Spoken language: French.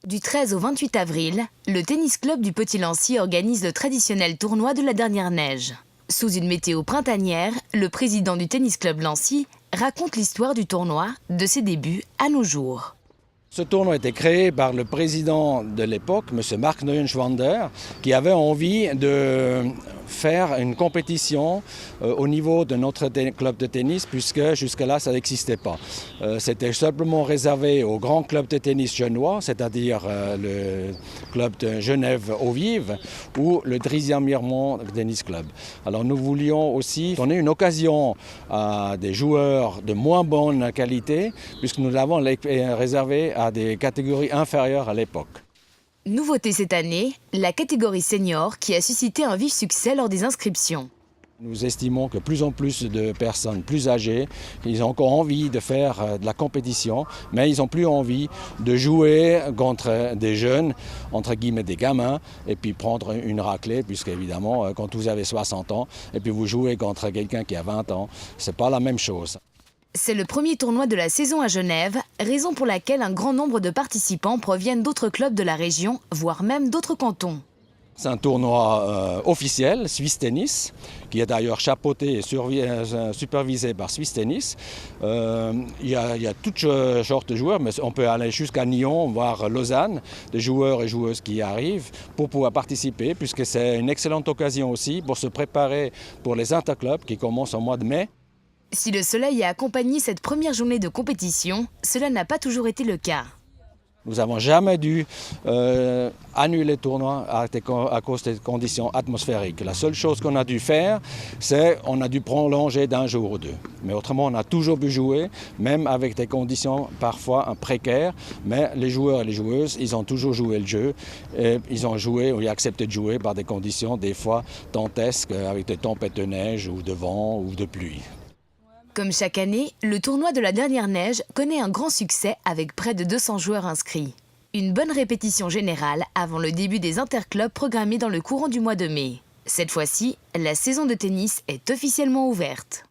Du 13 au 28 avril, le tennis club du Petit Lancy organise le traditionnel tournoi de la dernière neige. Sous une météo printanière, le président du tennis club Lancy raconte l'histoire du tournoi, de ses débuts à nos jours. Ce tournoi a été créé par le président de l'époque, M. Mark Neuenschwander, qui avait envie de faire une compétition au niveau de notre club de tennis, puisque jusque-là, ça n'existait pas. C'était simplement réservé au grand club de tennis genevois, c'est-à-dire le club de Genève-Eaux-Vives ou le Drisia-Miremont Tennis Club. Alors nous voulions aussi donner une occasion à des joueurs de moins bonne qualité, puisque nous l'avons réservé à des catégories inférieures à l'époque. Nouveauté cette année, la catégorie senior qui a suscité un vif succès lors des inscriptions. Nous estimons que plus en plus de personnes plus âgées, ils ont encore envie de faire de la compétition, mais ils n'ont plus envie de jouer contre des jeunes, entre guillemets des gamins, et puis prendre une raclée, puisque évidemment, quand vous avez 60 ans, et puis vous jouez contre quelqu'un qui a 20 ans, c'est pas la même chose. C'est le premier tournoi de la saison à Genève, raison pour laquelle un grand nombre de participants proviennent d'autres clubs de la région, voire même d'autres cantons. C'est un tournoi officiel, Swiss Tennis, qui est d'ailleurs chapeauté et supervisé par Swiss Tennis. Il y a toutes sortes de joueurs, mais on peut aller jusqu'à Nyon, voire Lausanne, des joueurs et joueuses qui arrivent pour pouvoir participer, puisque c'est une excellente occasion aussi pour se préparer pour les interclubs qui commencent au mois de mai. Si le soleil a accompagné cette première journée de compétition, cela n'a pas toujours été le cas. Nous n'avons jamais dû annuler le tournoi à cause des conditions atmosphériques. La seule chose qu'on a dû faire, c'est qu'on a dû prolonger d'un jour ou deux. Mais autrement, on a toujours pu jouer, même avec des conditions parfois précaires. Mais les joueurs et les joueuses, ils ont toujours joué le jeu. Et ils ont joué, ou ils ont accepté de jouer par des conditions des fois dantesques, avec des tempêtes de neige ou de vent ou de pluie. Comme chaque année, le tournoi de la dernière neige connaît un grand succès avec près de 200 joueurs inscrits. Une bonne répétition générale avant le début des interclubs programmés dans le courant du mois de mai. Cette fois-ci, la saison de tennis est officiellement ouverte.